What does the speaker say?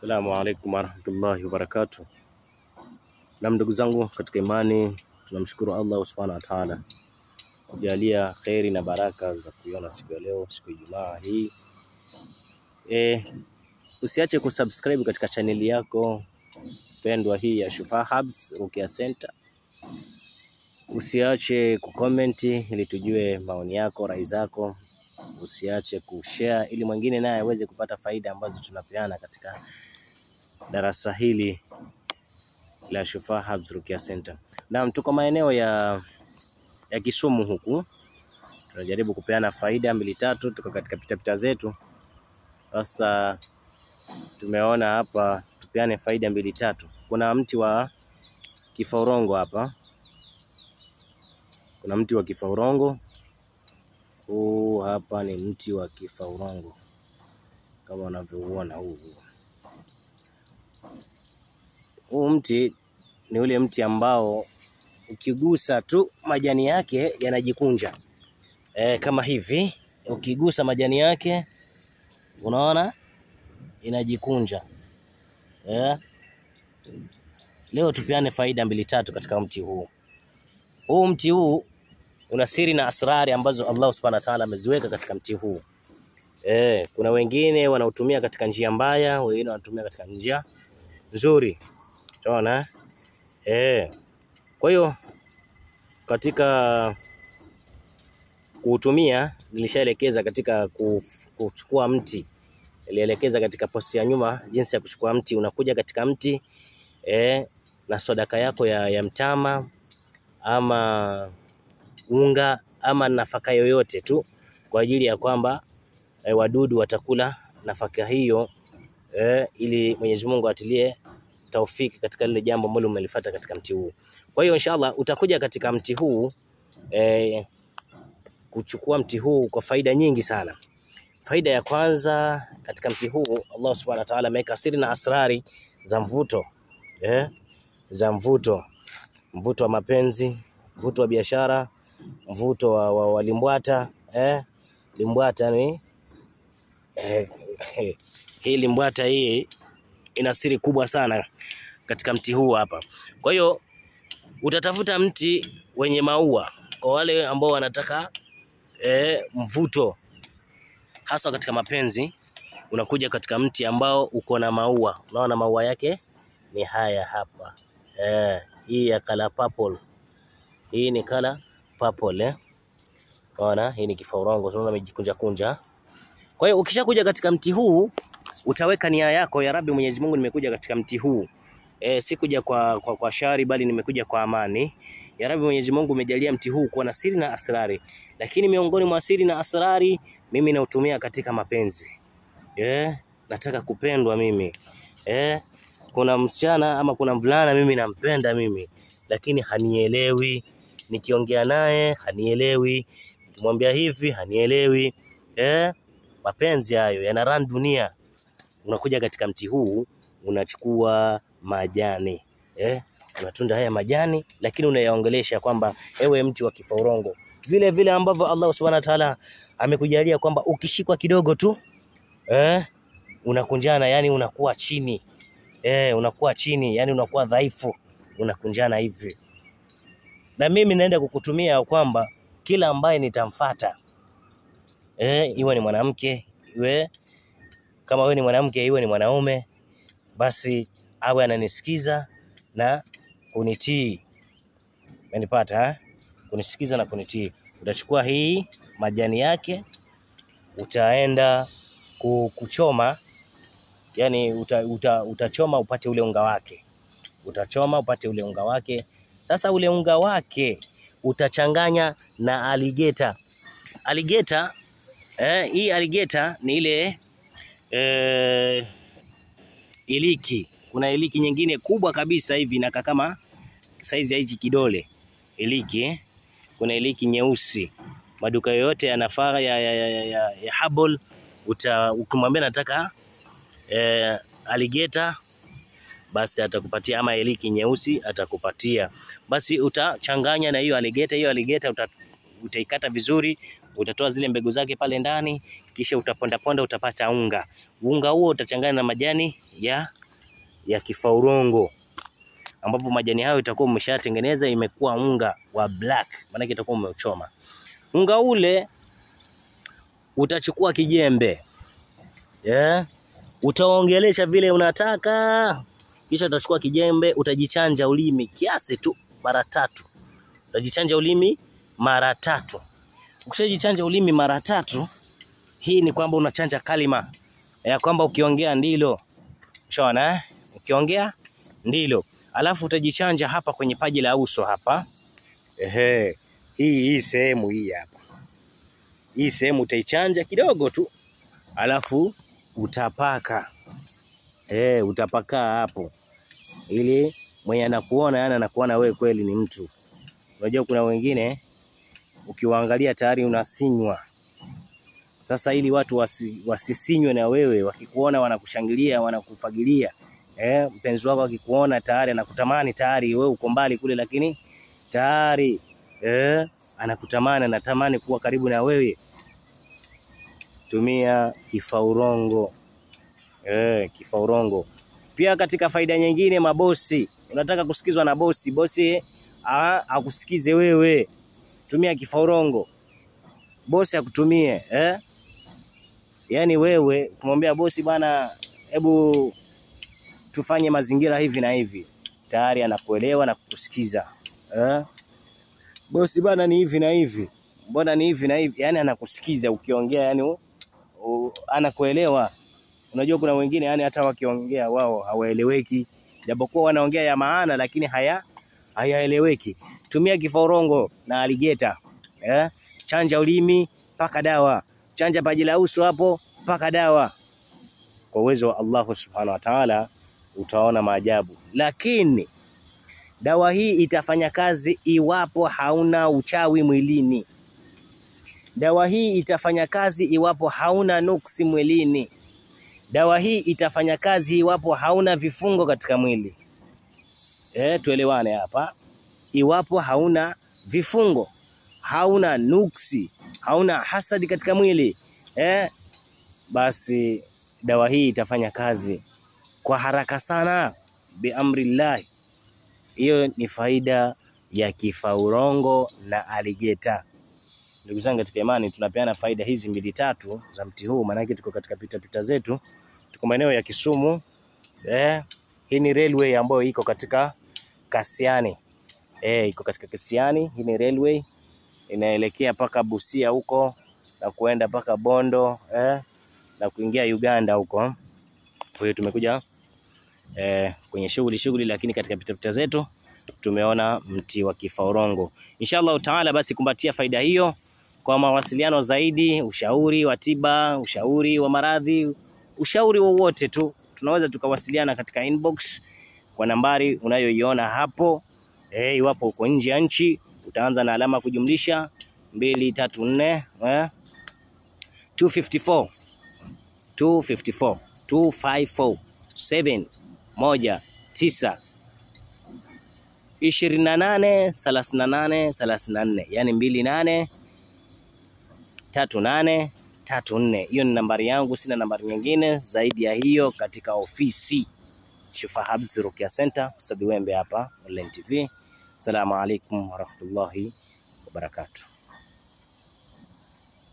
Assalamu alaikum warahmatullahi wabarakatuh. Na ndugu zangu katika imani, tunamshukuru Allah subhanahu wa ta'ala kujalia khairi na baraka za kuiona siku ya leo, siku ya Ijumaa hii. Usiache kusubscribe katika channel yako pendwa hii ya Shufaa Herbs Ruqya Center. Usiache kucomment ili tujue maoni yako, rai zako. Usiache kushare ili mwingine naye aweze kupata faida ambazo tunapeana katika darasa hili la Shufaa Herbs Ruqya Center. Na tuko maeneo ya Kisumu huku. Tunajaribu kupeana faida mbili tatu, tuko katika pitapita zetu. Sasa tumeona hapa tupeane faida mbili tatu. Kuna mti wa kifaurongo hapa. Kuna mti wa kifaurongo. Huu hapa ni mti wa kifaurongo. Kama unavyoona huu. Huu mti ni ule mti ambao ukigusa tu majani yake yanajikunja. Kama hivi, ukigusa majani yake unaona inajikunja. Leo tupeane faida mbili tatu katika mti huu. Huu mti huu una siri na asrari ambazo Allah subhanahu wa ta'ala ameziweka katika mti huu. Kuna wengine wanautumia katika njia mbaya, wengine wanatumia katika njia nzuri. Unaona? Kwa hiyo katika kuutumia nilishaelekeza katika kuchukua mti. Nilielekeza katika posti ya nyuma jinsi ya kuchukua mti. Unakuja katika mti na sadaka yako ya mtama ama unga ama nafaka yoyote tu kwa ajili ya kwamba wadudu watakula nafaka hiyo ili Mwenyezi Mungu atilie taufiki katika lile jambo ambalo umelifuata katika mti huu. Kwa hiyo inshallah utakuja katika mti huu kuchukua mti huu kwa faida nyingi sana. Faida ya kwanza katika mti huu, Allah subhanahu wa ta'ala ameweka siri na asrari za mvuto. Za mvuto. Mvuto wa mapenzi, mvuto wa biashara, mvuto wa limbwata. Limbwata ni hii limbwata hii ina siri kubwa sana katika mti huu hapa. Kwa hiyo utatafuta mti wenye maua kwa wale ambao wanataka mvuto hasa katika mapenzi. Unakuja katika mti ambao uko na maua. Unaona maua yake ni haya hapa. Hii ya color purple. Hii ni color purple. Unaona hii ni kifaurongo, unaona imejikunja kunja. Kwa hiyo ukishakuja katika mti huu utaweka nia yako, ya Rabbi Mwenyezi Mungu, nimekuja katika mti huu. Sikuja kwa shari bali nimekuja kwa amani. Ya Rabbi Mwenyezi Mungu, umejalia mti huu kuwa na siri na asrari. Lakini miongoni mwa siri na asrari mimi nautumia katika mapenzi. Nataka kupendwa mimi. Kuna msichana ama kuna mvulana mimi nampenda mimi, lakini hanielewi. Nikiongea naye hanielewi. Nikimwambia hivi hanielewi. Mapenzi hayo yanarun dunia. Unakuja katika mti huu, unachukua majani. Unatunda haya majani, lakini unayaongelesha kwamba ewe mti wa kifaurongo, vile vile ambavyo Allah subhanahu wa ta'ala amekujalia kwamba ukishikwa kidogo tu unakunjana, yani unakuwa chini. Unakuwa chini, yani unakuwa dhaifu, unakunjana hivi. Na mimi naenda kukutumia kwamba kila ambaye nitamfuata, iwe ni mwanamke, kama wewe ni mwanamke, iwe ni mwanaume, basi awe ananisikiza na kunitii. Umenipata? Kunisikiza na kunitii. Utachukua hii majani yake, utaenda kuchoma, yani utachoma upate ule unga wake. Utachoma upate ule unga wake. Sasa ule unga wake utachanganya na alligator. Alligator, hii alligator ni ile iliki. Kuna iliki nyingine kubwa kabisa hivi na kama size ya hichi kidole. Iliki, kuna iliki nyeusi. Maduka yoyote ya nafaka ya herbal, ukimwambia nataka alligator, basi atakupatia, ama iliki nyeusi atakupatia. Basi utachanganya na hiyo alligator. Hiyo alligator utaikata vizuri, Utatoa zile mbegu zake pale ndani, kisha utaponda ponda, utapata unga. Unga huo utachanganya na majani ya kifaurongo, ambapo majani hayo itakuwa umeshatengeneza, imekuwa unga wa black, maana itakuwa umeuchoma. Unga ule utachukua kijembe, utaongelesha vile unataka, kisha utachukua kijembe, utajichanja ulimi kiasi tu mara 3. Utajichanja ulimi mara 3. Ukishajichanja ulimi mara 3, hii ni kwamba unachanja kalima ya kwamba ukiongea ndilo. Unaona ukiongea ndilo. Alafu utajichanja hapa kwenye paji la uso hapa. Hii sehemu hii hapa. Hii sehemu utaichanja kidogo tu. Alafu utapaka. Utapaka hapo. Ili mwenye anakuona yani anakuona wewe kweli ni mtu. Unajua kuna wengine ukiwaangalia tayari unasinywa. Sasa ili watu wasisinywe na wewe, wakikuona wanakushangilia, wanakufagilia. Mpenzi wako akikuona tayari anakutamani, tayari wewe uko mbali kule, lakini tayari anakutamani, anatamani kuwa karibu na wewe. Tumia kifaurongo. Kifaurongo. Pia katika faida nyingine, mabosi, unataka kusikizwa na bosi akusikize wewe, tumia kifaurongo. Bosi akutumie, yani wewe kumwambia bosi bana, hebu tufanye mazingira hivi na hivi, tayari anakuelewa na kukusikiza. Bosi bana ni hivi na hivi, mbona ni hivi na hivi, yani anakusikiza ukiongea, yani anakuelewa. Unajua kuna wengine yani hata wakiongea wao hawaeleweki, japokuwa wanaongea ya maana lakini hayaeleweki. Tumia kifaurongo na alligator. Chanja ulimi paka dawa, chanja paji la uso hapo paka dawa. Kwa uwezo wa Allah Subhanahu wa Ta'ala utaona maajabu. Lakini dawa hii itafanya kazi iwapo hauna uchawi mwilini. Dawa hii itafanya kazi iwapo hauna nuksi mwilini. Dawa hii itafanya kazi iwapo hauna vifungo katika mwili. Tuelewane hapa. Iwapo hauna vifungo, hauna nuksi, hauna hasadi katika mwili, basi dawa hii itafanya kazi kwa haraka sana biamrillah. Hiyo ni faida ya kifaurongo na alligator. Ndugu zangu katika imani, tunapeana faida hizi 2-3 za mti huu, maana tuko katika pita zetu. Tuko maeneo ya Kisumu. Hii ni railway ambayo iko katika Kasiani. Iko katika Kasiani. Hii ni railway inaelekea paka Busia huko na kuenda paka Bondo, na kuingia Uganda huko. Kwa hiyo tumekuja kwenye shughuli, lakini katika pita zetu tumeona mti wa kifaurongo. Inshallah taala, basi kumbatia faida hiyo. Kwa mawasiliano zaidi, ushauri wa tiba, ushauri wa maradhi, ushauri wowote tu, tunaweza tukawasiliana katika inbox kwa nambari unayoiona hapo. Iwapo uko nje ya nchi, utaanza na alama kujumlisha 234 254 254 254 719 28 38 34, yani 28 38 34. Hiyo ni nambari yangu, sina nambari nyingine zaidi ya hiyo katika ofisi Shifa Habs Ruqya Center, Ustadhi Wembe hapa Online TV. Assalamu alaikum warahmatullahi wabarakatuh.